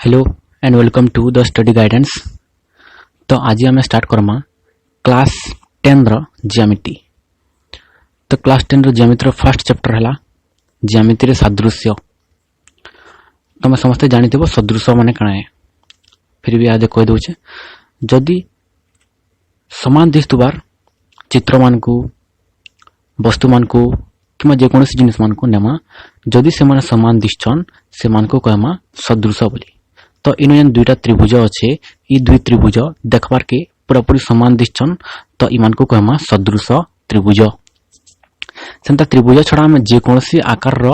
Hello and welcome to the study guidance. तो आज आम स्टार्ट करमा क्लास 10 रो ज्यामिति। तो क्लास 10 रो ज्यामिति रो फर्स्ट चैप्टर हला ज्यामिति रे सादृश्य। तुम समस्ते जानिथिबो सदृश्य माने काना है, फिर भी आज कह दउचे जदि समान दिसुबार चित्र मान को वस्तु मान को कि जेकोसी जिनिस मान को नेमा जदि से माने समान दिसछन से मान को कहमा सदृश्य बोली। तो इन जेन दुईटा त्रिभुज अच्छे ई दुई त्रिभुज देखबार के पूरापूरी समान दिसछन तो इमान को कहमा सदृश्य त्रिभुज। सेंता त्रिभुज छड़ा हम जेकोसी आकार रो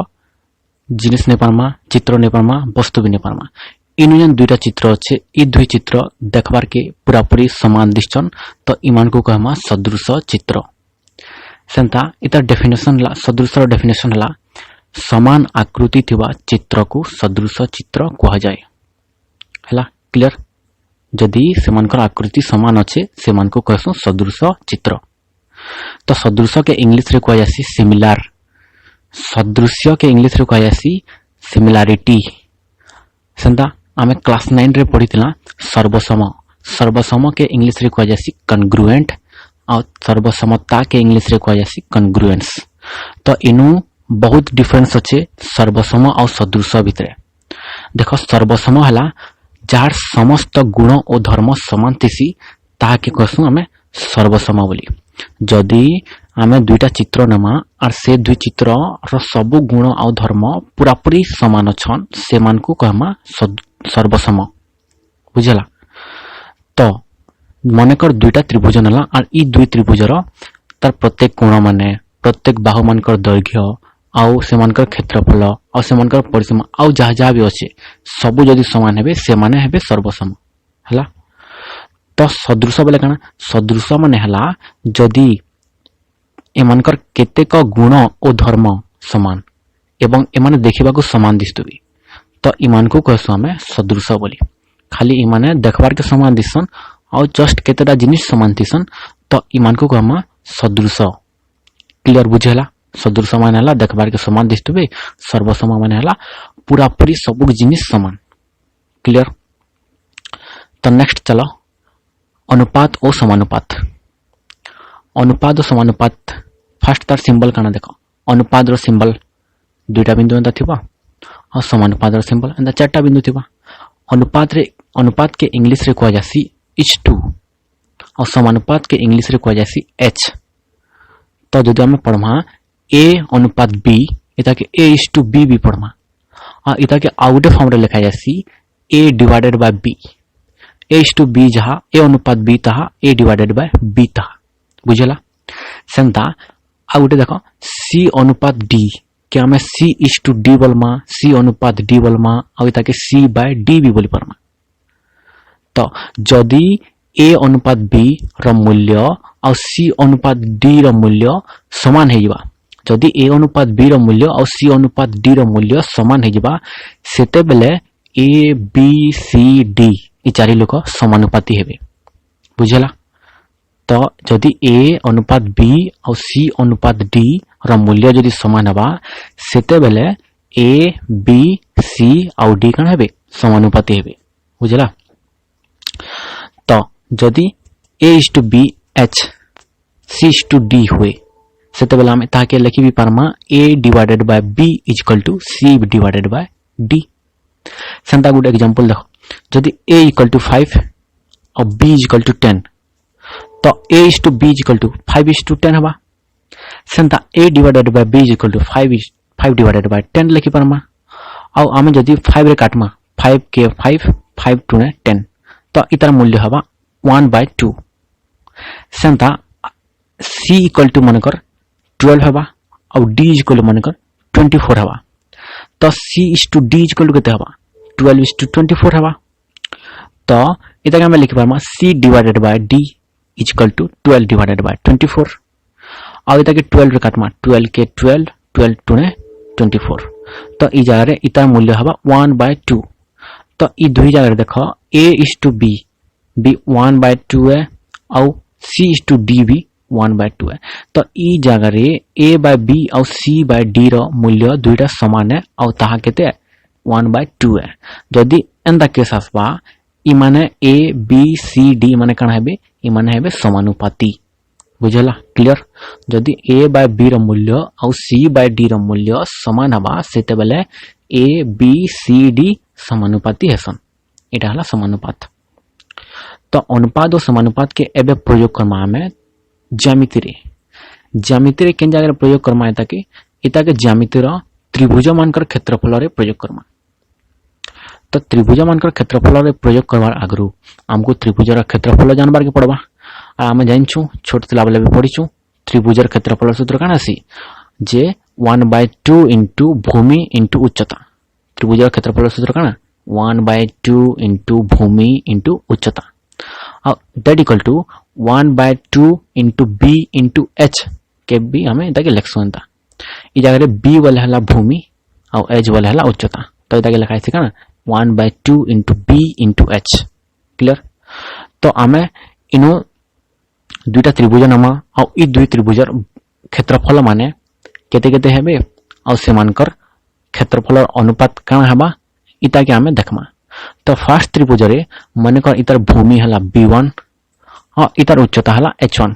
जिनिस ने पारमा चित्र ने पारमा वस्तु भी ने पारमा। इन जेन दुईटा चित्र अच्छे ई दुई चित्र देखबार के पूरापूरी समान दिसछन तो इमान को कहमा सदृश्य चित्र। सेंता इतार डेफिनेशन ला सदृश्य डेफिनेशन ला समान आकृति थिबा चित्र को सदृश्य चित्र कहा जाए। हला क्लियर? जदि सेमानकर आकृति समान अच्छे सेमान को कहसु सदृश्य चित्र। तो सदृश्य के इंग्लिश रे कहा जासी सिमिलर। सदृश्य के इंग्लिश रे कहा जासी सिमिलरिटी। सेंता आमे क्लास 9 रे पढ़ितला सर्वसम। सर्वसम के इंग्लिश रे कहा जासी कन्ग्रुएंट और सर्वसमता के इंग्लिश रे कहा जासी कन्ग्रुएंस। तो इनु बहुत डिफरेंस अच्छे सर्वसम और सदृश्य भितरे। देखो सर्वसम हला जार समस्त गुण और धर्म समान थिसी ताके कहसु आमे सर्वसम बोली। जदि आमे दुईटा चित्र नमा और से दुई चित्र रो सब गुण और धर्म पूरापूरी समान छन से मान को कहमा सर्वसम। बुझला? तो मनेकर दुईटा त्रिभुज नला और ई दुई त्रिभुज रो तार प्रत्येक कोण माने प्रत्येक बाहु मानकर दैर्घ्य आउ सेमानकर क्षेत्रफल और सेमानकर परिसीमा आउ जहाँ जहाँ भी अच्छे सबू जदि समान हेबे से माने हेबे सर्वसम। हला तो सदृश बोले काना सदृश माने हला जदि एमानकर केतेक गुण और धर्म समान एवं एमाने देखिबा को समान दिसतबी तो इमान को कहसु हमें सदृश बोली। खाली इमाने देखबार के समान दिसन और जस्ट केतेटा जिनिस समान दिसन तो इमान को कहमा सदृश। क्लियर? बुझेला? सदृश माने हला देखबार के समान दिसतबे, सर्वसम माने हला पूरापूरी सब जिनिस समान। क्लियर? तो नेक्स्ट चलो अनुपात और समानुपात। अनुपात और समानुपात फर्स्ट तार सिंबल काना देखो। अनुपात रो सिंबल दुईटा बिंदु एंता थिबा और समानुपात रो सिंबल एंता चारटा बिंदु थिबा। अनुपात के इंग्लिश रे कहा जासी h2 और समानुपात के इंग्लिश रे कहा जासी h। तो जदि हमें पढ़मा a अनुपात b इता के a/b भी पढ़मा और इता के आउट फॉर्म रे लिखा जासी a divided by b। a/b जहा a अनुपात b तहा a डिवाइडेड बाय b तहा। बुझला? सेंता आउट देखो c अनुपात d क्या हमें c/d बोलमा c अनुपात d बोलमा और इता के c बाय d भी बोली परमा। तो जदि a अनुपात b रो मूल्य और c अनुपात d रो मूल्य समान है जिबा जदि a अनुपात b रो मूल्य और c अनुपात d रो मूल्य समान है जिबा सेते बेले a b c d ई चारि लोक समानुपाती हेबे। बुझला? तो जदि a अनुपात b और c अनुपात d रो मूल्य जदि समान हबा सेते बेले a b c और d कण हेबे समानुपाती हेबे। बुझला? तो जदि a/b h c/d हुए सेते बेला हम ताके लिखि भी पारमा a divided by b equal to c divided by d। सेंता गुड एग्जांपल देखो जदि a इक्वल टू 5 और b इक्वल टू 10 तो a/b इक्वल टू 5:10 हबा। सेंता a divided by b equal to 5 divided by 10 लिखि पारमा और आमे जदि 5 रे काटमा 5 के 5 2 ने 10 तो इतार मूल्य हबा 1/2। सेंता c इक्वल टू मनकर 12 हबा और d इक्वल टू मनकर 24 हबा। तो c/d इक्वल टू केते हबा 12:24 हबा। तो इता के हम लिखि पारमा c divided by d equal to 12 divided by 24 और इता के 12 रे काटमा 12 के 12 12 2 ने 24 तो ई जगह रे इतार मूल्य हबा 1/2। तो ई दुई जगह रे देखो a/b b 1/2 है और c/d भी 1/2 है। तो ई जगह रे a बाय b और c बाय d रो मूल्य दुईटा समान है और ताहा केते 1/2 है। जदि एंदा केस आसबा इ माने ए बी सी डी माने कण हेबे इ माने हेबे समानुपाती बुझला क्लियर जदि ए बाय बी रो मूल्य और सी बाय डी रो मूल्य समान हबा सेते बेले ए बी सी डी समानुपाती हेसन एटा हला समानुपात तो अनुपात और समानुपात के एबे प्रयोग करमा हमें ज्यामिति रे केन जगह प्रयोग करमा इता के ज्यामिति रो त्रिभुज मानकर क्षेत्रफल रे प्रयोग करमा तो त्रिभुज मानकर क्षेत्रफल रे प्रयोग करवार आगरु हमको त्रिभुज रो क्षेत्रफल जानबार के पड़बा आ हम जानछु छोट तला बेले पढिछु त्रिभुज रो क्षेत्रफल सूत्र काना आसी जे 1/2 इनटू भूमि इनटू उच्चता त्रिभुज रो क्षेत्रफल सूत्र काना 1/2 इनटू भूमि इनटू उच्चता that equal to 1/2 into B into H के बी हमें ताकि लिखसोंता इ जगह रे बी वाला हला भूमि और एच वाला हला उच्चता तो इता के लिखाइ से काना 1/2 into B into H clear तो हमें इनो दुईटा त्रिभुज नामा और इ दुई त्रिभुजर क्षेत्रफल माने केते केते हेबे और सेमानकर क्षेत्रफल अनुपात काना हेबा इता के हमें देखमा तो फर्स्ट त्रिभुज रे माने कर इतर भूमि हला b1 और इतर उच्चता हला h1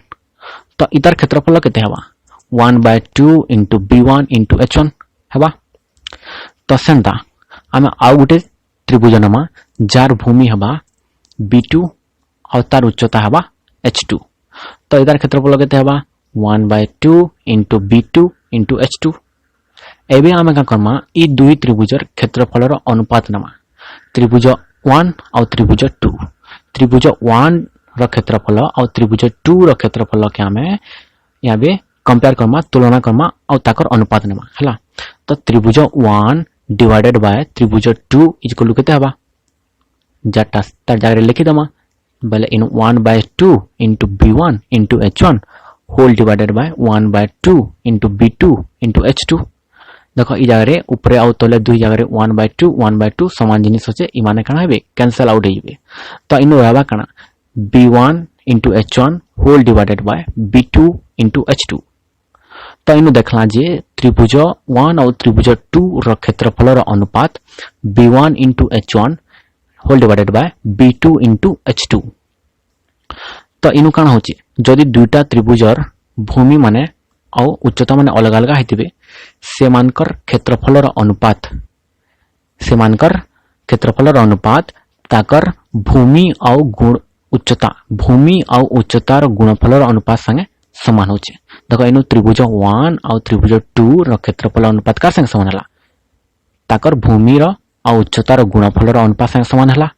तो इतर क्षेत्रफल केते हेबा 1/2 इनटू b1 इनटू h1 हेबा तो सेंता हमें आउ गुटे त्रिभुज नामा जार भूमि हेबा b2 और तार उच्चता हेबा h2 तो इधर क्षेत्रफल केते हेबा 1/2 इनटू b2 इनटू h2 एबे हमें का करमा इ दुई त्रिभुजर क्षेत्रफल रो अनुपात नामा त्रिभुज 1 और त्रिभुज 2 त्रिभुज 1 रो क्षेत्रफल और त्रिभुज 2 रो क्षेत्रफल के हमें याबे कंपेयर करमा तुलना करमा और ताकर अनुपात नामा हला तो त्रिभुज 1 डिवाइडेड बाय त्रिभुज 2 इक्वल टू केते हेबा जाटा तार जागरे लिखि दमा बेले इन 1/2 into b1 into h1 whole divided by 1/2 into b2 into h2 देखो इ जगह रे ऊपरे आउ तले दुई जगह रे 1/2 समान जिनिस होचे इ माने काना हेबे कैंसिल आउट हेबे तो इनो रहबा काना b1 into h1 whole divided by b2 into h2 तो इनो देखला जे त्रिभुज 1 और त्रिभुज 2 रो क्षेत्रफल रो अनुपात b1 into h1 whole divided by b2 into h2 तो इनु काना होची जदि दुईटा त्रिभुजर भूमि माने और उच्चता माने अलग अलग हेतिबे सेमानकर क्षेत्रफल रो अनुपात ताकर भूमि और गुण उच्चता रो गुणफल रो अनुपात संगे समान होचे देखो इनु त्रिभुज 1 और त्रिभुज 2 रो क्षेत्रफल अनुपात का संगे समान हला ताकर भूमि रो और उच्चता रो गुणफल रो अनुपात संगे समान हला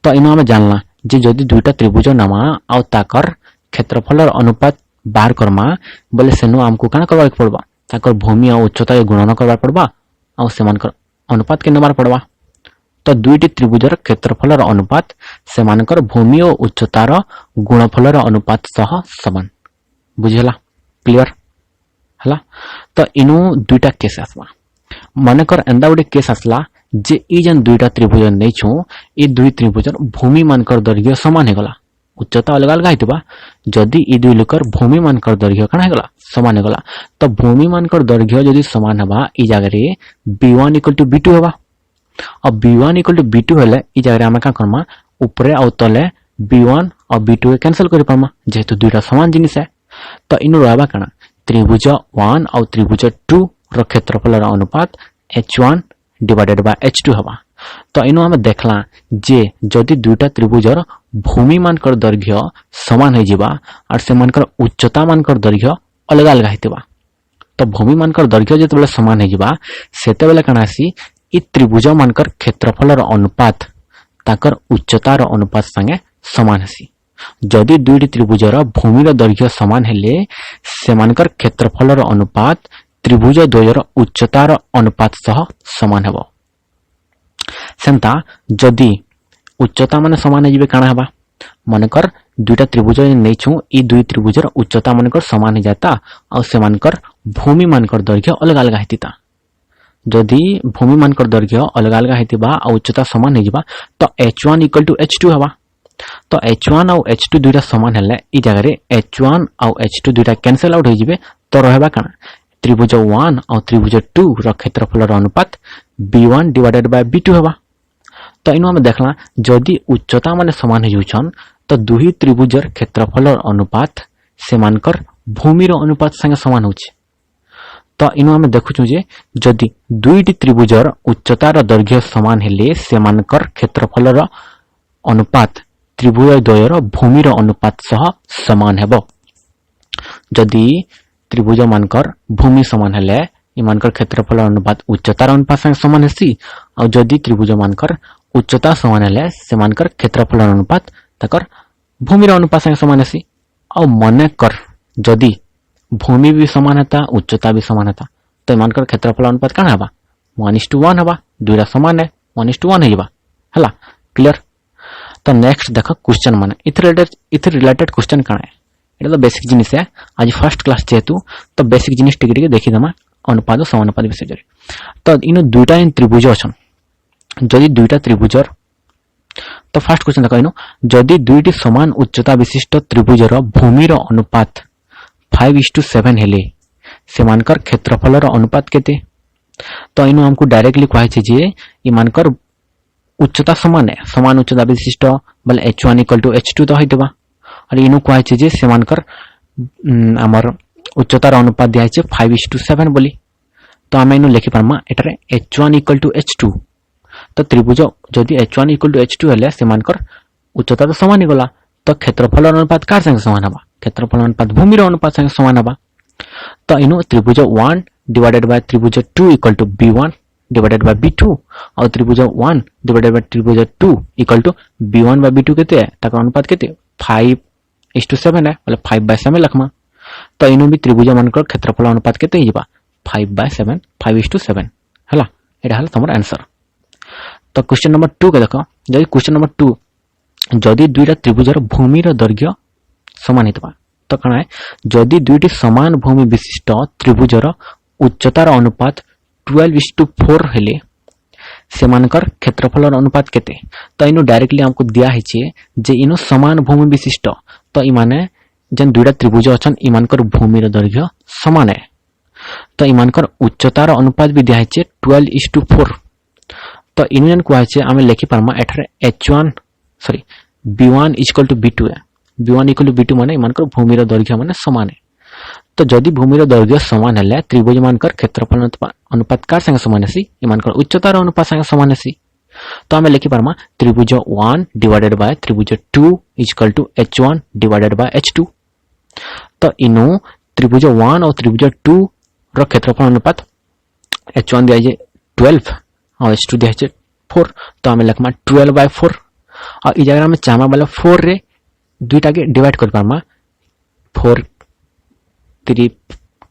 तो इनु हमें जानला जे जदि दुईटा त्रिभुज नामा और ताकर क्षेत्रफल रो अनुपात बाहर करमा बोले सेनु हमको काना करबा पड़बा ताकर भूमि और उच्चता के गुणन करबा पड़बा और सेमानकर अनुपात के नबार पड़बा तो दुईटी त्रिभुजर क्षेत्रफल रो अनुपात सेमानकर भूमि और उच्चता रो गुणफल रो अनुपात सह समान बुझला क्लियर हला तो इनु दुईटा केस आसबा मानकर एंदा गुटे केस आसला जे इ जन दुईटा त्रिभुज नै छु इ दुई त्रिभुजर भूमि मानकर दैर्घ्य समान हेगला उच्चता अलग अलग हेतिबा जदि इ दुई लोकर भूमि मानकर दैर्घ्य काना हेगला समान हेगला तो भूमि मानकर दैर्घ्य जदि समान हबा इ जगह रे b1 = b2 हबा अब b1 = b2 हेले इ जगह रे हम का करमा ऊपरे और तले b1 और b2 के कैंसिल करि परमा जेहेतु दुईटा समान जिनिस है तो इनु रहबा काना त्रिभुज 1 और त्रिभुज 2 रो क्षेत्रफल रो अनुपात h1 डिवाइडेड बाय h2 हबा तो इनु हम देखला जे जदि दुईटा त्रिभुजर भूमि मानकर दैर्घ्य समान हे जिबा और से मानकर उच्चता मानकर दैर्घ्य अलग अलग हेतिबा तो भूमि मानकर दैर्घ्य जते बेले समान हे जिबा सेते बेले कानासी इ त्रिभुज मानकर क्षेत्रफल रो अनुपात ताकर उच्चता रो अनुपात संगे समान हसी जदि दुईटी त्रिभुजर भूमि रो दैर्घ्य समान हेले से मानकर क्षेत्रफल रो अनुपात त्रिभुज द्वयर उच्चता रो अनुपात सह समान हेबो सेंता जदि उच्चता माने समान हेजिबे काना हेबा मानकर दुईटा त्रिभुज नै छु इ दुई त्रिभुजर उच्चता मानकर समान हे जाता और से मानकर भूमि मानकर दैर्घ्य अलग अलग हेतिता जदि भूमि मानकर दैर्घ्य अलग अलग हेतिबा और उच्चता समान हे जिबा तो h1 = h2 हबा तो h1 और h2 दुईटा समान हेले इ जगह रे h1 और h2 दुईटा कैंसिल आउट हे जिबे तो रहबा काना त्रिभुज 1 और त्रिभुज 2 रो क्षेत्रफल रो अनुपात b1 डिवाइडेड बाय b2 हबा तो इनु आम देखला जदि उच्चता माने समान हो जाउछन तो दुही त्रिभुजर क्षेत्रफल अनुपात सेमानकर भूमिर अनुपात संगे समान होछि। तो इनु आम देखुछु जे जदि दुईटी त्रिभुजर उच्चतार दैर्घ्य समान हेले सेमानकर क्षेत्रफलर अनुपात त्रिभुज द्वयर भूमिर अनुपात सह समान हेबो। जदि त्रिभुज मानकर भूमि समान हेले इमानकर क्षेत्रफल अनुपात उच्चतार अनुपात संगे समान हेसी और जदि त्रिभुज मानकर उच्चता समान हेले सेमानकर क्षेत्रफल अनुपात तकर भूमिर अनुपात संगे समान हेसी। और मने कर जदि भूमि भी समान हेता उच्चता भी समान हेता तो इमानकर क्षेत्रफल अनुपात काना हेबा 1:1 हेबा। दुईटा समान है 1:1 हेबा हला क्लियर। तो नेक्स्ट देखो क्वेश्चन माने इथर रिलेटेड क्वेश्चन काना है एटा तो बेसिक जिनिस है आज फर्स्ट क्लास जेतु तो बेसिक जिनिस टिके टिके देखि दमा अनुपात और समानुपात विषय। तो इन दुईटा इन त्रिभुज अछन जदि दुईटा त्रिभुजर तो फर्स्ट क्वेश्चन देखो इनो जदि दुईटी समान उच्चता विशिष्ट त्रिभुजर भूमिर अनुपात 5:7 हेले सेमानकर क्षेत्रफलर अनुपात केते। तो इनो हमको डायरेक्टली कहै छै जे इमानकर उच्चता समान है समान उच्चता विशिष्ट बले h1 = h2 तो होइतबा और इनो कहै छै जे सेमानकर हमर उच्चतार अनुपात दिया छै 5:7 बोली। तो आमे इनो लिखि परमा एटारे h1 = h2 तो त्रिभुज जदि h1 = h2 हेले सेमानकर उच्चता तो समान ही गला तो क्षेत्रफल अनुपात कार संगे समान हबा क्षेत्रफल अनुपात भूमिर अनुपात संगे समान हबा। तो इनो त्रिभुज 1 डिवाइडेड बाय त्रिभुज 2 = b1 डिवाइडेड बाय b2 और त्रिभुज 1 डिवाइडेड बाय त्रिभुज 2 = b1 बाय b2 केते है तकर अनुपात केते 5:7 है मतलब 5/7 लखमा। तो इनो भी त्रिभुज मानकर क्षेत्रफल अनुपात केते हिबा 5/7 5:7 हला एटा हला तमर आंसर। तो क्वेश्चन नंबर 2 के देखो जदि क्वेश्चन नंबर 2 जदि दुईटा त्रिभुजर भूमिर दैर्घ्य समान हेतबा तो कना है जदि दुईटी समान भूमि विशिष्ट त्रिभुजर उच्चतार अनुपात 12:4 हेले सेमानकर क्षेत्रफलर अनुपात केते। तो इनो डायरेक्टली हमको दिया है जे इनो समान भूमि विशिष्ट तो इमाने जन दुईटा त्रिभुज अछन इमानकर भूमिर दैर्घ्य समान है तो इमानकर उच्चतार अनुपात भी दिया है 12:4। तो इनो जन कहै छै आमे लिखि परमा एठारे b1 = b2 है b1 = b2 माने इमानकर भूमिर दैर्घ्य माने समान है। तो जदि भूमिर दैर्घ्य समान हेले त्रिभुज मानकर क्षेत्रफल अनुपात कार संगे समान हेसी इमानकर उच्चतार अनुपात संगे समान हेसी। तो आमे लिखि परमा त्रिभुज 1 डिवाइडेड बाय त्रिभुज 2 = h1 डिवाइडेड बाय h2। तो इनो त्रिभुज 1 और त्रिभुज 2 रो क्षेत्रफल अनुपात h1 दिया है 12 और h2 दिया है 4 तो आमे लखमा 12/4 और इ जगह में चामा वाला 4 रे दुईटा के डिवाइड कर परमा 4 3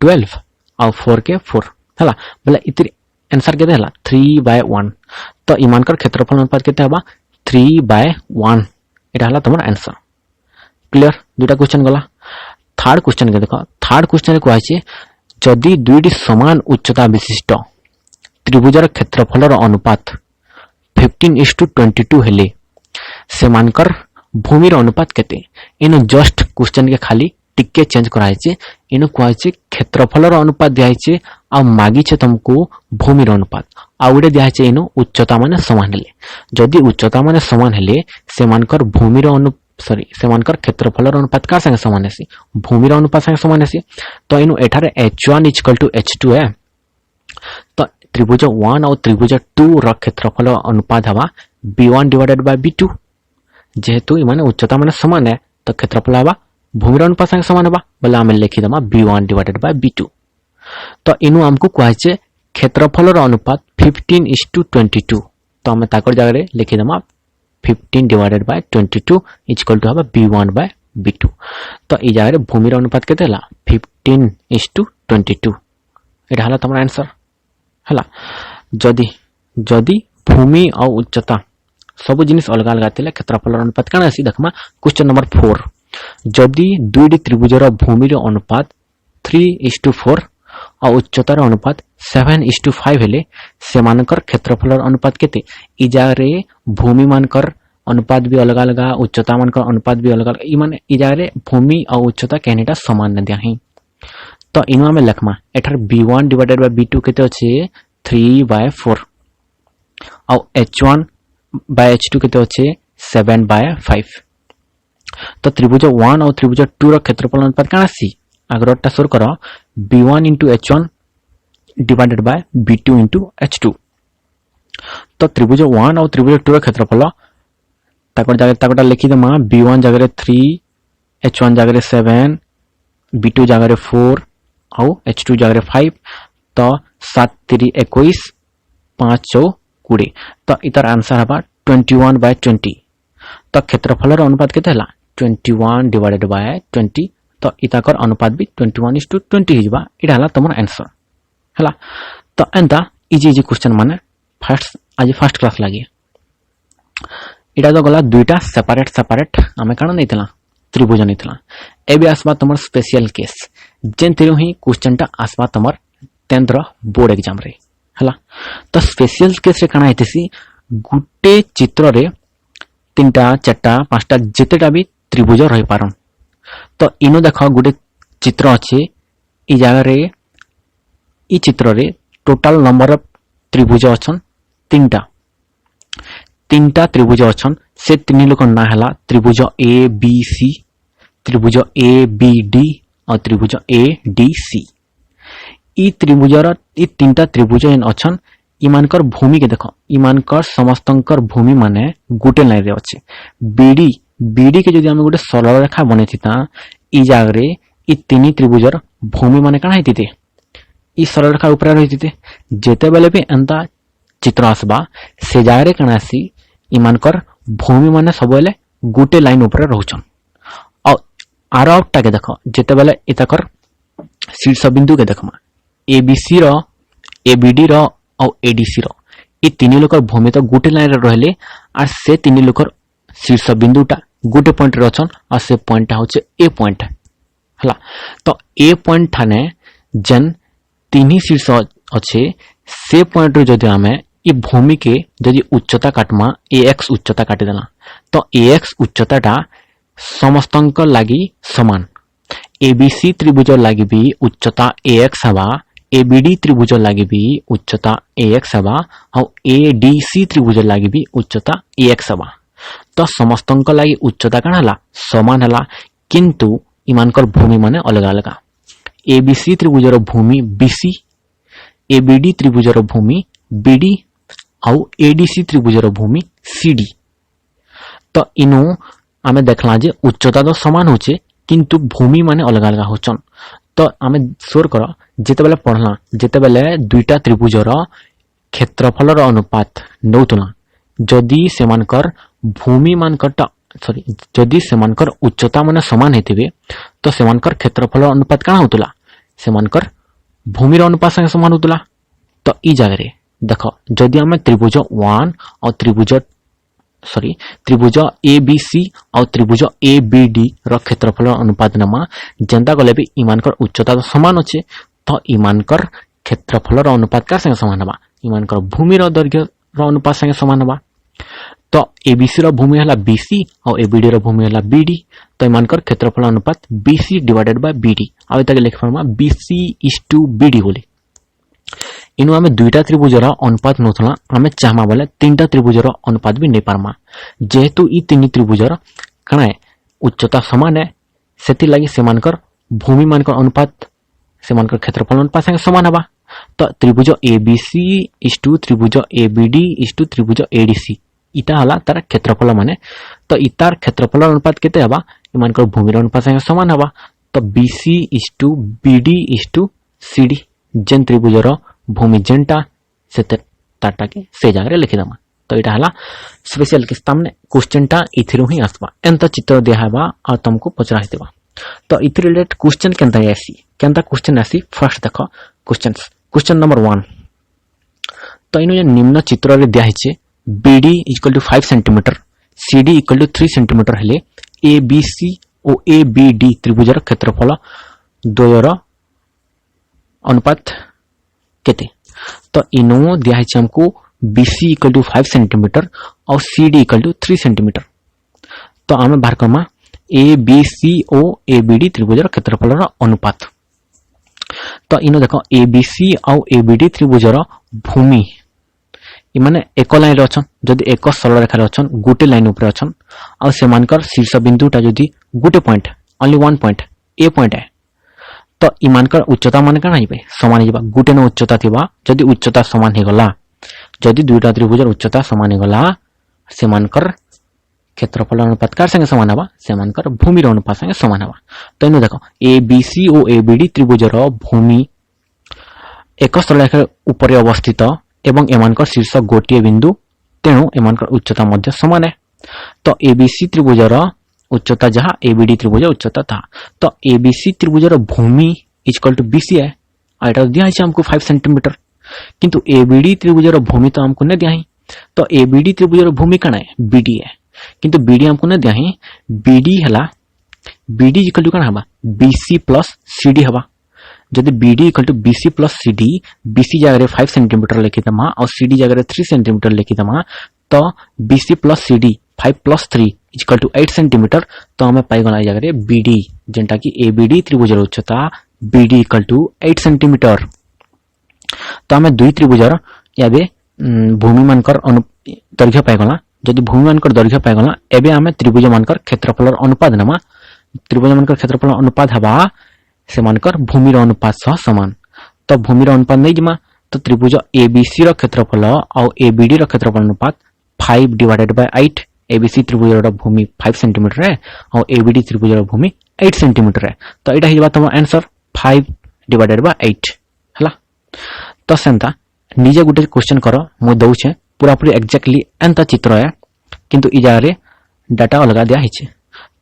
12 और 4 के 4 हला बोला इतरी आंसर केते हला 3/1। तो इमानकर क्षेत्रफल अनुपात केते हबा 3/1 एटा हला तमर आंसर क्लियर। दुईटा क्वेश्चन गला। थर्ड क्वेश्चन के देखो थर्ड क्वेश्चन को आइছে जदि दुईटी समान उच्चता विशिष्ट त्रिभुजर क्षेत्रफलर अनुपात 15:22 हेले सेमानकर भूमिर अनुपात केते। इनो जस्ट क्वेश्चन के खाली टिके चेंज कराइ छै इनो कहै छै क्षेत्रफलर अनुपात दियाइ छै आ मागी छै तुमको भूमिर अनुपात आउडे दिया छै इनो उच्चता माने समान हेले जदि उच्चता माने समान हेले सेमानकर भूमिर सेमानकर क्षेत्रफलर अनुपात कार संगे समान हेसी भूमिर अनुपात संगे समान हेसी। तो इनो एठारे h1 = h2 है तो त्रिभुज 1 और त्रिभुज 2 रो क्षेत्रफल अनुपात हवा b1 डिवाइडेड बाय b2 जेहेतु इमाने उच्चता माने समान है तो क्षेत्रफल हवा भूमिर अनुपात संगे समान हवा बोले आमे लिखि दमा b1 डिवाइडेड बाय b2। तो इनु हमको कहै छै क्षेत्रफलर अनुपात 15:22 तो आमे ताकर जगह रे लिखि दमा 15 डिवाइडेड बाय 22 = हवा b1 बाय b2। तो इ जगह रे भूमिर अनुपात केते हला 15:22 एटा हला तमर आंसर हला। जदि भूमि और उच्चता सब जिनिस अलग अलग थिले क्षेत्रफल अनुपात काना आसी देखमा क्वेश्चन नंबर 4 जदि दुईटी त्रिभुजर भूमिर अनुपात 3:4 और उच्चतार अनुपात 7:5 हेले सेमानकर क्षेत्रफलर अनुपात केते। इ जगह रे भूमि मानकर अनुपात भी अलग अलग उच्चता मानकर अनुपात भी अलग अलग इ माने इ जगह रे भूमि और उच्चता केनेटा समान न दियाही। तो इनो में Lakhma एठार b1 divided by b2 केते अछि 3/4 और h1 बाय H2 केते अछि 7/5। तो त्रिभुज 1 और त्रिभुज 2 रो क्षेत्रफल अनुपात काना सी आगरटा सोर करो B1 * H1 divided by B2 * H2। तो त्रिभुज 1 और त्रिभुज 2 रो क्षेत्रफल ताकटा लिखि दमा B1 जगह 3, H1 जगह 7, B2 जगह 4 और H2 जगह 5। तो 7 × 3 = 21, 5 × 4 = 20। तो इतार आंसर हबा 21/20। तो क्षेत्रफल अनुपात केते हला 21 डिवाइडेड बाय 20। तो इताकर अनुपात भी 21:20 हिजबा। इडा हला तमर आंसर हला। तो एंता इजी क्वेश्चन माने फर्स्ट क्लास लागि इडा तो गला दुईटा सेपरेट आमे काना नैतला त्रिभुज नैतला। एबे आसबा तमर स्पेशल केस जेन तेरो ही क्वेश्चन टा आसबा तमर 10th रो बोर्ड एग्जाम रे हला। तो स्पेशल केस रे काना हेतिसी गुटे चित्र रे 3टा 4टा 5टा जेतेटा भी त्रिभुज रही पारन। तो इनो देखो गुटे चित्र अछि ई जगह रे ई चित्र रे टोटल नंबर ऑफ त्रिभुज अछन 3टा त्रिभुज अछन। से तीन लोक ना हला त्रिभुज ए बी सी, त्रिभुज ए बी डी और त्रिभुज ए डी सी। ई त्रिभुजर ई 3टा त्रिभुज एन अछन। इमानकर भूमि के देखो इमानकर समस्तंकर भूमि माने गुटे लाइन रे अछि। बीडी के जदि हम गुटे सरल रेखा बनेथिता ई जाग रे ई तीन त्रिभुजर भूमि माने काना हेतिते ई सरल रेखा ऊपर रहितिते। जेते बेले भी एंता चित्र आसबा से जाग रे काना आसी इमानकर भूमि माने सबले गुटे लाइन ऊपर रहउछन। और आरटा के देखो जेते बेले इताकर शीर्ष बिंदु के देखमा एबीसी रो एबीडी रो और एडीसी रो ई तीन लोकर भूमि तो गुटे लाइन रे रहले और से तीन लोकर शीर्ष बिंदुटा गुटे पॉइंट रे अछन और से पॉइंटटा होचे ए पॉइंट हला। तो ए पॉइंट थाने जन तीन शीर्ष अच्छे से पॉइंट रे जदि आमे ई भूमि के जदि उच्चता काटमा ax उच्चता काटी देला तो ax उच्चताटा समस्तंक लागि समान। एबीसी त्रिभुज लागि भी उच्चता ax हवा, एबीडी त्रिभुज लागि भी उच्चता ax हवा और एडीसी त्रिभुज लागि भी उच्चता ax हवा। तो समस्तंक लागि उच्चता काना हला समान हला किंतु इमानकर भूमि माने अलग अलग। एबीसी त्रिभुजर भूमि बीसी, एबीडी त्रिभुजर भूमि बीडी और एडीसी त्रिभुजर भूमि सीडी। तो इनु आमे देखला जे उच्चता तो समान होचे किंतु भूमि माने अलग अलग होचन। तो आमे सोर करो जेते बेले पढ़ला जेते बेले दुईटा त्रिभुजर क्षेत्रफलर अनुपात नौतला जदि सेमानकर भूमि मानकटा जदि सेमानकर उच्चता माने समान हेतिबे तो सेमानकर क्षेत्रफल अनुपात काना होतला सेमानकर भूमिर अनुपात संगे समान होतला। तो ई जगह रे देखो जदि हमें त्रिभुज 1 और त्रिभुज एबीसी और त्रिभुज एबीडी रो क्षेत्रफल अनुपात नमा जेंता गले भी इमानकर उच्चता तो समान अच्छे तो इमानकर क्षेत्रफल अनुपात का संगे समान हवा इमानकर भूमिर दैर्घ्य रो अनुपात संगे समान हवा। तो एबीसी रो भूमि हला बीसी और एबीडी रो भूमि हला बीडी। तो इमानकर क्षेत्रफल अनुपात बीसी डिवाइडेड बाय बीडी आ एताके लिख परमा बीसी = बीडी बोली। इनु आमे दुईटा त्रिभुजर अनुपात नथला आमे चाहमा बोले 3टा त्रिभुजर अनुपात भी नै पारमा जेहेतु ई तीन त्रिभुजर कणे उच्चता समान है सेति लागि सेमानकर भूमि मानकर अनुपात सेमानकर क्षेत्रफल अनुपात संगे समान हवा। तो त्रिभुज एबीसी = त्रिभुज एबीडी = त्रिभुज एडीसी इता हला तार क्षेत्रफल माने। तो इतार क्षेत्रफल अनुपात केते हवा इमानकर भूमिर अनुपात संगे समान हवा। तो बीसी = बीडी = सीडी जेन त्रिभुजर भूमि जेनटा से ताटा के से जगह लिखि दमा। तो इटा हला स्पेशल केस तामने क्वेश्चनटा इथिरु ही आसबा एंता चित्र दिया हवा और तुमको पचरा हितबा। तो इथि रिलेटेड क्वेश्चन केंता क्वेश्चन आसी फर्स्ट देखो क्वेश्चन नंबर 1। तो इनो निम्न चित्र रे दिया हिचे BD = 5 सेंटीमीटर CD = 3 सेंटीमीटर हेले ABC और ABD त्रिभुजर क्षेत्रफल द्वयर अनुपात केते। तो इनो दिया हिचे हमको BC = 5 सेंटीमीटर और CD = 3 सेंटीमीटर। तो आमे बाहर कमा ABC और ABD त्रिभुजर क्षेत्रफल अनुपात। तो इनो देखो ABC और ABD त्रिभुजर भूमि इमाने एक लाइन रे अछन जदी एक सरल रेखा रे अछन गुटे लाइन ऊपर अछन आ सेमानकर शीर्ष बिंदुटा जदी गुटे point only one point A point है तो इमानकर उच्चता मान काना हिबे समान हिबा गुटे न उच्चता थिबा जदी उच्चता समान हे गला जदी दुईटा त्रिभुजर उच्चता समान हे गला सेमानकर क्षेत्रफल अनुपात कार संगे समान हवा सेमानकर भूमिर अनुपात संगे समान हवा तो इनु देखो ए बी सी ओ ए बी डी त्रिभुजर भूमि एक सरल रेखा ऊपर अवस्थित एवं एमानकर शीर्ष गोटिए बिंदु तेणु एमानकर उच्चता मध्य समान है तो एबीसी त्रिभुजर उच्चता जहाँ एबीडी त्रिभुज उच्चता था तो एबीसी त्रिभुजर भूमि इक्वल टू बीसी है एटा दिया है हमको 5 सेंटीमीटर किंतु एबीडी त्रिभुजर भूमि तो हमको नहीं दिया है तो एबीडी त्रिभुजर भूमि कण है बीडी है किंतु बीडी हमको नहीं दिया है बीडी हला बीडी इक्वल टू कण हवा बीसी प्लस सीडी हवा जदि BD equal to BC plus CD BC जगह 5 सेंटीमीटर लिखिदमा और सीडी जगह 3 सेंटीमीटर लिखिदमा तो BC plus CD 5 plus 3 equal to 8 centimetre तो हमें पाइगला जगह बीडी जेंटा कि एबीडी त्रिभुजर उच्चता बीडी इक्वल टू 8 सेंटीमीटर तो हमें दुई त्रिभुजर याबे भूमि मानकर दैर्घ्य पाइगला जदि भूमि मानकर दैर्घ्य पाइगला एबे हमें त्रिभुज मानकर क्षेत्रफल अनुपात नमा त्रिभुज मानकर क्षेत्रफल अनुपात हवा से मानकर भूमिर अनुपात सह समान तो भूमिर अनुपात नहीं जमा तो त्रिभुज एबीसी रो क्षेत्रफल और एबीडी रो क्षेत्रफल अनुपात 5 डिवाइडेड बाय 8 एबीसी त्रिभुज रो भूमि 5 सेंटीमीटर है और एबीडी त्रिभुज रो भूमि 8 सेंटीमीटर है तो एटा हिबा तम आंसर 5 डिवाइडेड बाय 8 हला तो सेंता निजे गुटे क्वेश्चन करो मु दउछे पूरा पूरी एग्जैक्टली एंता चित्र है किंतु इ जगह रे डाटा अलगा दिया हिचे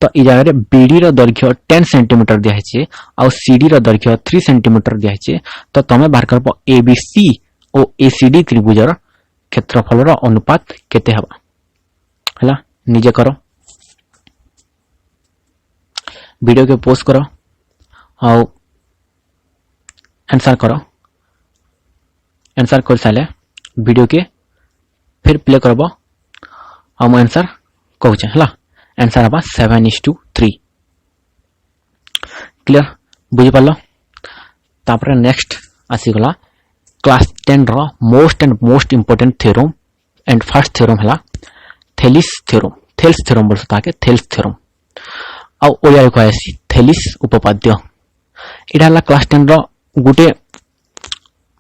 तो इ जगह रे बीडी रो दैर्घ्य 10 सेंटीमीटर दिया हिचे और सीडी रो दैर्घ्य 3 सेंटीमीटर दिया हिचे तो तमे बाहर करबो एबीसी और एसीडी त्रिभुजर क्षेत्रफल रो अनुपात केते हबा हला निजे करो वीडियो के पोस्ट करो और आंसर करो आंसर कर साले वीडियो के फिर प्ले करबो और मो आंसर कहूचे हला आंसर हबा 7:3 क्लियर बुझी पालो तापर नेक्स्ट आसी गला क्लास 10 रो most and most important theorem and first theorem हला थेलिस थ्योरम बोलता है थेल्स थ्योरम आ ओया को आसी थेलिस उपपाद्य इडा हला क्लास 10 रो गुटे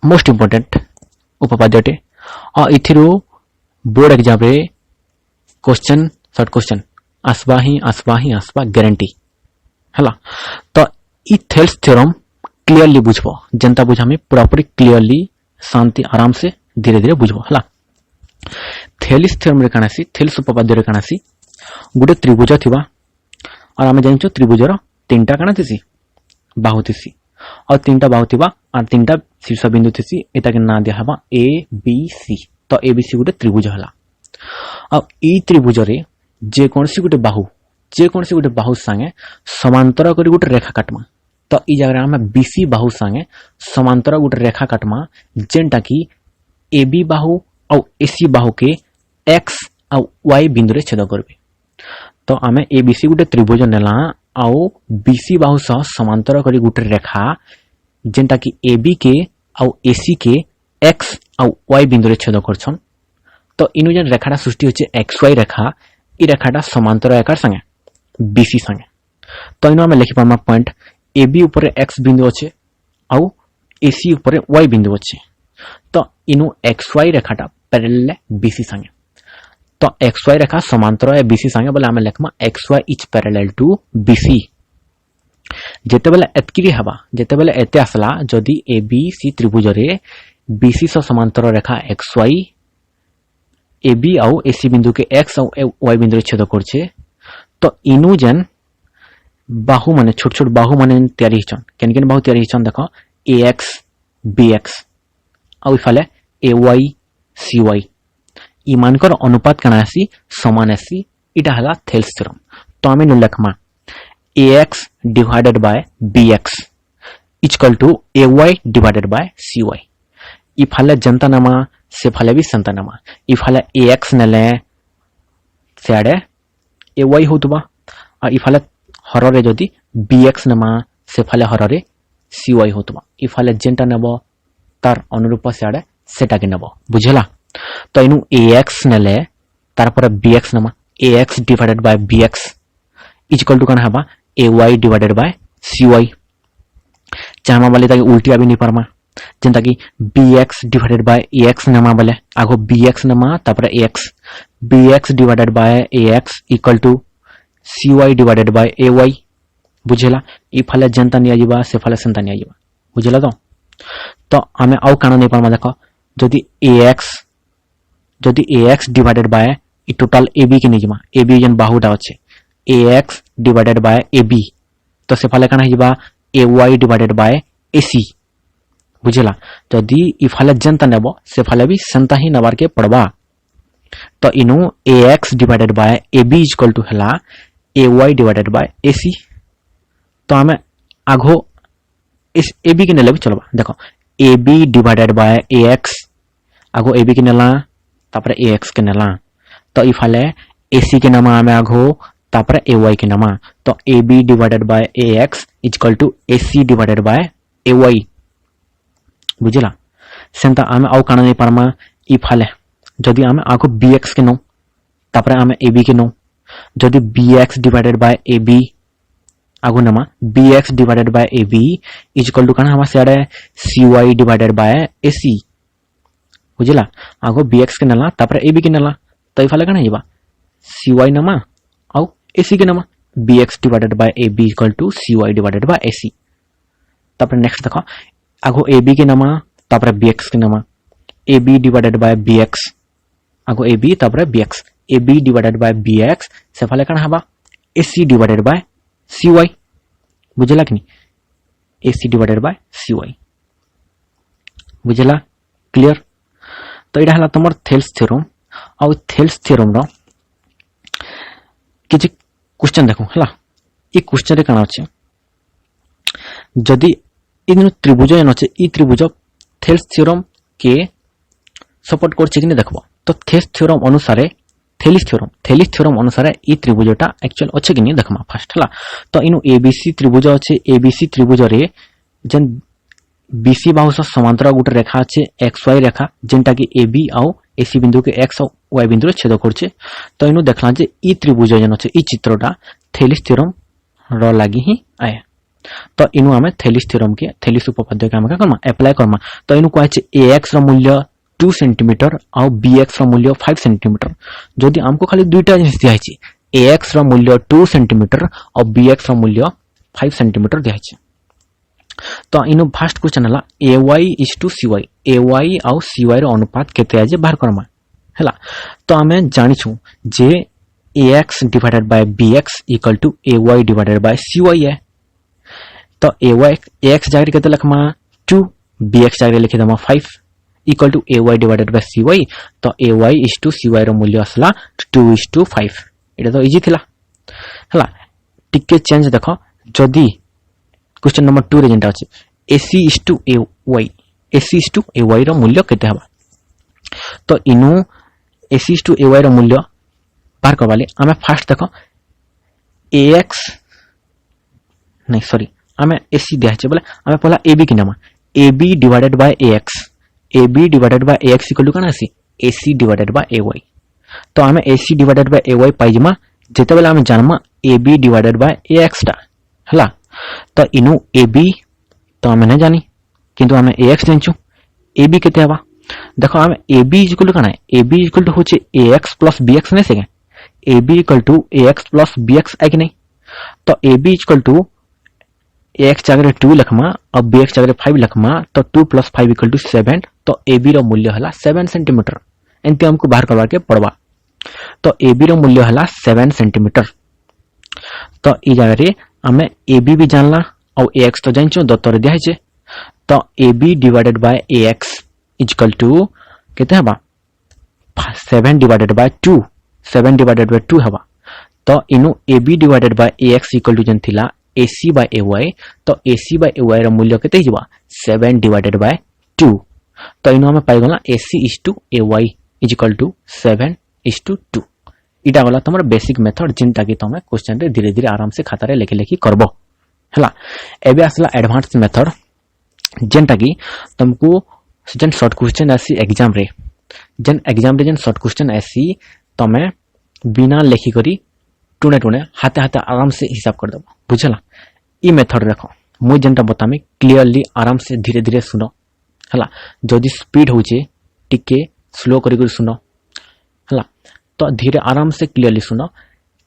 मोस्ट इंपोर्टेंट उपपाद्यटे और इथिरो बोर्ड एग्जाम रे क्वेश्चन शॉर्ट क्वेश्चन आसबा गारंटी हला तो इ थेल्स थ्योरम क्लियरली बुझबो जनता बुझा में पूरा पूरी क्लियरली शांति आराम से धीरे धीरे बुझबो हला थेलिस थ्योरम रे कानासी थेल्स उपपाद्य रे कानासी गुटे त्रिभुज थिबा और आमे जानिचो त्रिभुजर तीनटा काना थिसी बाहु थिसी और तीनटा बाहु थिबा और तीनटा शीर्ष बिंदु थिसी एता के ना दिया हबा ए बी सी तो ए बी सी गुटे त्रिभुज हला अब ई त्रिभुज रे जे कोनसी गुटे बाहु संगे समांतर करी गुटे रेखा काटमा तो ई जगह हम बीसी बाहु संगे समांतर गुटे रेखा काटमा जेंटा कि एबी बाहु और एसी बाहु के एक्स और वाई बिंदु रे छेद करबे तो आमे एबीसी गुटे त्रिभुज नेला और बीसी बाहु सह समांतर करी गुटे रेखा जेंटा कि एबी के और एसी के एक्स और वाई बिंदु रे छेद करछन तो इनु जेन रेखाटा सृष्टि होचे एक्स वाई रेखा इ रेखाटा समांतर आकार संगे बीसी संगे तो इनु हम लिखि पामा पॉइंट एबी ऊपर एक्स बिंदु अच्छे और एसी ऊपर वाई बिंदु अच्छे तो इनु एक्स वाई रेखाटा पैरेलल बीसी संगे तो एक्स वाई रेखा समांतर है बीसी संगे बोले आमे लिखमा X Y is parallel to BC जेते बेले एतकिरी हबा जेते बेले एते आसला जदी एबीसी त्रिभुज रे बीसी सह समांतर रेखा एक्स वाई एबी और एसी बिंदु के एक्स और वाई बिंदु रे छेद करछे तो इनु जेन बाहु माने छोट छोट बाहु माने तैयारी हिचन केन केन बाहु तैयारी हिचन देखो ए एक्स बी एक्स और इफाले ए वाई सी वाई इ मानकर अनुपात कना आसी समान आसी इटा हला थेल्स थ्योरम तो आमे नु लेखमा A X divided by B X equal to A Y divided by C Y इफाले जनता नामा से फाले भी संता नामा इफाले ए एक्स नेले सेडे ए वाई होतबा और इफाले हररे जदी बी एक्स नामा से फाले हररे सी वाई होतबा इफाले जेंटा नेबो तार अनुरूप सेडे सेटा के नेबो बुझला तो इनु ax नेले तार पर bx नमा ax divided by bx is equal to कन हबा ay डिवाइडेड बाय cy चाहमा वाले ताकि उल्टी अभी नहीं परमा जेंता कि bx डिवाइडेड बाय ax नमा बोले आगो bx नमा तापर ax bx divided by ax equal to cy divided by ay बुझेला ई फले जनता नहीं आजीबा से फले संता नहीं आजीबा बुझेला तो हमें आउ काना नहीं परमा देखो जदि ax डिवाइडेड बाय ई टोटल ab के निजमा ab जन बाहुटा अच्छे ax डिवाइडेड बाय ab तो से फले काना हिजबा ay डिवाइडेड बाय ac बुझेला जदि ई फले जनता नेबो से फले भी संता ही नबार के पड़बा तो इनु ax divided by ab equal to हला ay डिवाइडेड बाय ac तो हमें आगो इस ab के नेले भी चलबा देखो ab डिवाइडेड बाय ax आगो ab के नेला तापर ax के नेला तो ई फले ac के नामा हमें आगो तापर ay के नामा तो ab divided by ax equal to ac divided by ay बुझला सेंता हमें आउ काना नहीं परमा ई फले जदि हमें आगो bx के नो तापर हमें ab के नो जदि bx डिवाइडेड बाय ab आगो नमा bx divided by ab equal to काना हमारे सारे cy डिवाइडेड बाय ac बुझला आगो bx के नला तापर ab के नला तो ई फले काना हिबा cy नमा आउ ac के नमा bx divided by ab equal to cy divided by ac तापर नेक्स्ट देखो आगो ab के नमा तापर bx के नमा ab डिवाइडेड बाय bx आगो ab तापर bx ab divided by bx से फले काना हबा ac डिवाइडेड बाय cy बुझला कि नहीं ac डिवाइडेड बाय cy बुझला क्लियर तो इडा हला तमर थेल्स थ्योरम और थेल्स थ्योरम रो किछि क्वेश्चन देखो हला ई क्वेश्चन रे काना अछि जदि इन त्रिभुज एन अछि ई त्रिभुज थेल्स थ्योरम के सपोर्ट करछि कि नै देखबो तो थेल्स थ्योरम अनुसार थेलिस थ्योरम अनुसार ई त्रिभुजटा एक्चुअल अछि कि नै देखमा फर्स्ट हला तो इनु एबीसी त्रिभुज अछि एबीसी त्रिभुज रे जन बीसी बाहु से समांतर गुटे रेखा अछि xy रेखा जेंटा कि AB आउ AC बिंदु के x और y बिंदु रे छेद करछे तो इनु देखला जे ई त्रिभुज जन अछि ई चित्रटा थेलिस थ्योरम रो लागि ही आए तो इनु हमें थेलिस थ्योरम के थेलिस उपपाद्य के हम का करमा अप्लाई करमा तो इनु कहै छै ax रो मूल्य 2 सेंटीमीटर और bx रो मूल्य 5 सेंटीमीटर जदि हमको खाली दुईटा जिनिस दिया छै ax रो मूल्य 2 सेंटीमीटर और bx रो मूल्य 5 सेंटीमीटर दिया छै तो इनु फर्स्ट क्वेश्चन हला ay is to cy ay और cy रो अनुपात केते आजे बाहर करमा हला तो हमें जानि छु जे ax divided by bx equal to ay divided by cy है तो ax जागर केते लिखमा 2 bx जागर लिखे दमा 5 equal to ay divided by cy तो ay इज टू cy रो मूल्य असला 2:5 एटा तो इजी थिला हला टिके चेंज देखो जदी क्वेश्चन नंबर 2 रे जेंटा अछि ac इज टू ay रो मूल्य केते हबा तो इनु ac इज टू ay रो मूल्य बाहर करबाले हमें फर्स्ट देखो ax नहीं सॉरी हमें ac दिया छै बोले हमें पहला ab के नाम ab divided by ax equal to काना अछि ac डिवाइडेड बाय ay तो हमें ac डिवाइडेड बाय ay पाइजमा जेते बेला हमें जानमा ab डिवाइडेड बाय ax टा हला तो इनु ab तो हमें नहीं जानी किंतु हमें ax जानछु ab केते हबा देखो हमें ab इक्वल टू काना ab इक्वल टू होचे ax प्लस bx नहीं सके ab equal to ax plus bx है कि नहीं तो ab इक्वल टू ax जगह 2 लिखमा और bx जगह 5 लिखमा तो 2 प्लस 5 इक्वल टू 7 तो ab रो मूल्य हला 7 सेंटीमीटर एंते हमको बाहर करवा के पड़वा तो ab रो मूल्य हला 7 सेंटीमीटर तो ई जगह रे हमें ab भी जानला और ax तो जानछो दत्तर दिया छै तो ab divided by ax equal to केते हबा 7 डिवाइडेड बाय 2 हबा तो इनु ab divided by ax equal to जन थिला ac बाय ay तो ac बाय ay रो मूल्य केते हिजबा 7 डिवाइडेड बाय 2 तो इनु हमें पाइ गला ac is to ay equal to 7 is to 2 इटा गला तमर बेसिक मेथड जिनता कि तमे क्वेश्चन रे धीरे धीरे आराम से खाता रे लेखि लेखि करबो हला एबे असला एडवांस मेथड जेंटा कि तुमको जन शॉर्ट क्वेश्चन आसी एग्जाम रे जेन एग्जाम रे जेन शॉर्ट क्वेश्चन ऐसी तमे बिना लेखी करी टुणे टुणे हाथे हाथे आराम से हिसाब कर दबो बुझला। ई मेथड देखो मुई जेनटा बतामी क्लियरली आराम से धीरे धीरे सुनो हला। जदि स्पीड होचे टिके स्लो करी करी सुनो हला। तो धीरे आराम से क्लियरली सुनो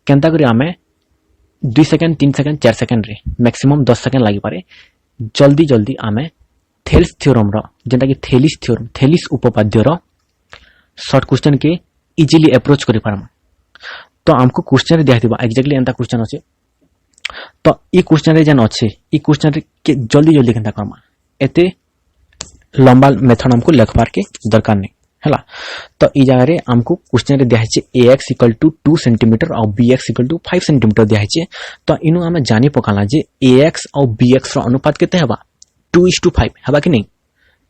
केनता करी आमे 2 सेकंड 3 सेकंड 4 सेकंड रे मैक्सिमम 10 सेकंड लागि पारे जल्दी जल्दी आमे थेल्स थ्योरम रो जेनटा कि थेलिस थ्योरम थेलिस उपपाद्य रो शॉर्ट क्वेश्चन के इजीली अप्रोच करि पारमा। तो हमको क्वेश्चन रे दिया दिबा एक्जेक्टली एंता क्वेश्चन अछि तो ई क्वेश्चन रे जेन अछि ई क्वेश्चन रे के जल्दी जल्दी केनता करमा एते लंबा मेथड हमको लिखबार के दरकार नहीं हला। तो ई जगह रे हमको क्वेश्चन रे दिया है ax = 2 सेंटीमीटर और bx = 5 सेंटीमीटर दिया है। तो इनु हमें जानी पकाला जे ax और bx रो अनुपात केते हेबा 2:5 हेबा कि नहीं।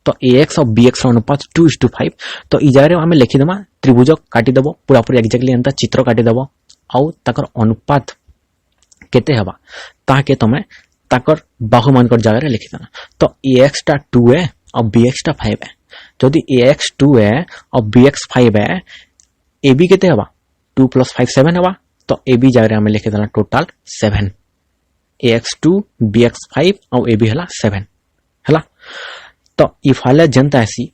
तो ax और bx रो अनुपात 2:5। तो ई जगह रे हमें लिखि देमा त्रिभुज काटी देबो पूरा पूरी एक्जेक्टली एंता चित्र काटी देबो आउ ताकर अनुपात केते हेबा ताके तमे ताकर बाहु मानकर जगह रे लिखि देना। तो ax टा 2 है और bx टा 5 है। जदि ax 2 है और bx 5 है ab केते हेबा 2 + 5 7 हेबा। तो ab जगह रे हमें लिखि देना टोटल 7 ax 2 bx 5 और ab हला 7 हला। तो इफाले जनता ऐसी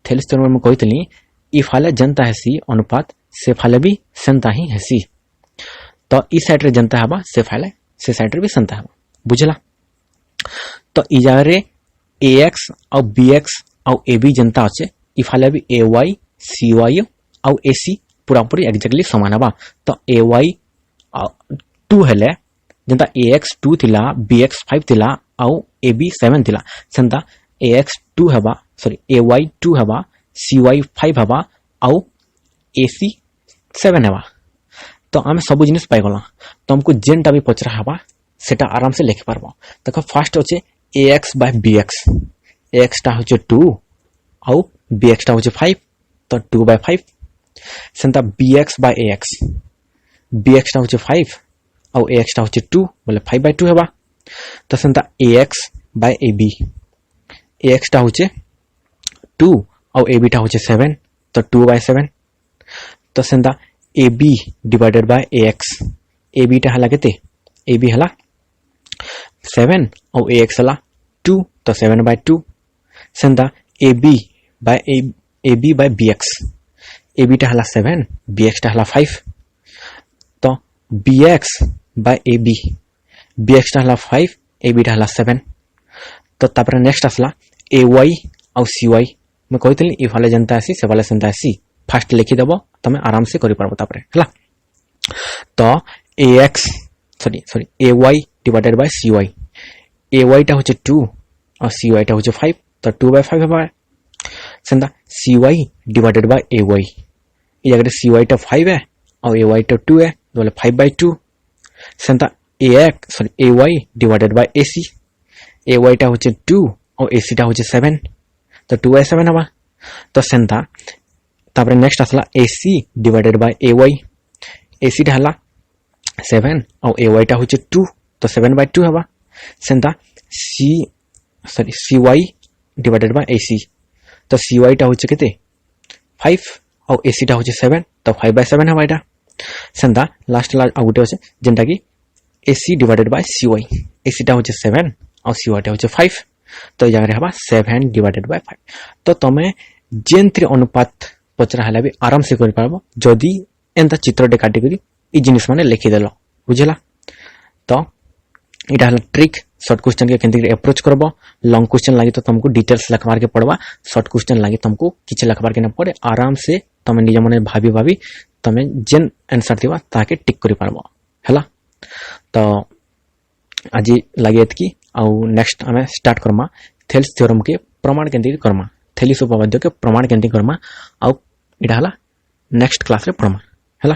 थेलिस थ्योरम में कहितली इफाले जनता हैसी अनुपात से फाले भी सेंता ही हैसी। तो ई साइड रे जनता हबा से फाले से साइड रे भी सेंता हबा बुझला। तो ई जगह रे ax और bx और ab जनता अछि इफाले भी ay cy और ac पूरा पूरी एक्जेक्टली समान हबा। तो ay 2 हेले जनता ax 2 थिला bx 5 थिला और ab 7 थिला सेंता ax 2 हबा सॉरी ay 2 हबा cy 5 हबा और ac 7 हबा। तो आमे सब जिनिस पाई गला। तो हमको जेनटा भी पचरा हबा सेटा आराम से लिख पारबो। देखो फर्स्ट होचे ax by bx ax टा होचे 2 और bx टा होचे 5 तो 2 by 5 Santa bx by ax bx टा होचे 5 और ax टा होचे 2 बोले 5 by 2 हबा। तो Santa ax by ab ax टा होचे 2 और ab टा होचे 7 तो 2 by 7 तो Santa ab divided by ax ab टा हला केते ab हला 7 और ax हला 2 तो 7 by 2 Santa ab by bx ab टा हला 7 bx टा हला 5 तो bx by ab bx टा हला 5 ab टा हला 7 तो तापर नेक्स्ट आसला ay और cy मैं कहितली इफाले जनता आसी से वाले सेंता आसी फास्ट लिखि देबो तमे आराम से करि पारबो तापरे हला। तो ay divided by cy ay टा होचे 2 और cy टा होचे 5 तो 2 by 5 हबा Santa cy divided by ay ई जगह cy टा 5 है और ay टा 2 है बोले 5 by 2 Santa ay divided by ac ay टा होचे 2 और ac टा होचे 7 तो 2 by 7 हबा। तो सेंता तापरे नेक्स्ट आसला ac divided by ay ac टा हला 7 और ay टा होचे 2 तो 7 by 2 हबा Santa cy divided by ac तो cy टा होचे केते 5 और ac टा होचे 7 तो 5 by 7 हबा एटा सेंता लास्ट आउटे होचे जेंटा कि ac divided by cy ac टा होचे 7 और cy टा होचे 5 तो जगह हबा 7 डिवाइडेड बाय 5। तो तमे जेन थ्री अनुपात पचरा हला भी आराम से करि पारबो जदी एंता चित्र डे काटी करी ई जिनिस माने लिखि देलो बुझला। तो इटा हला ट्रिक शॉर्ट क्वेश्चन के केंति अप्रोच करबो। लॉन्ग क्वेश्चन लागि तो तुमको डिटेल्स लिखबार के पड़वा शॉर्ट क्वेश्चन लागि तुमको किछ लिखबार के न पड़े आराम से तमे निज मने भाबी भाबी तमे जेन आंसर दिबा ताके टिक करि पारबो हला। तो आज लागि एतकी आउ नेक्स्ट हमें स्टार्ट करमा थेल्स थ्योरम के प्रमाण केंति करमा थेलिस उपपाद्य के प्रमाण केंति करमा आउ इटा हला नेक्स्ट क्लास रे पढ़मा हला।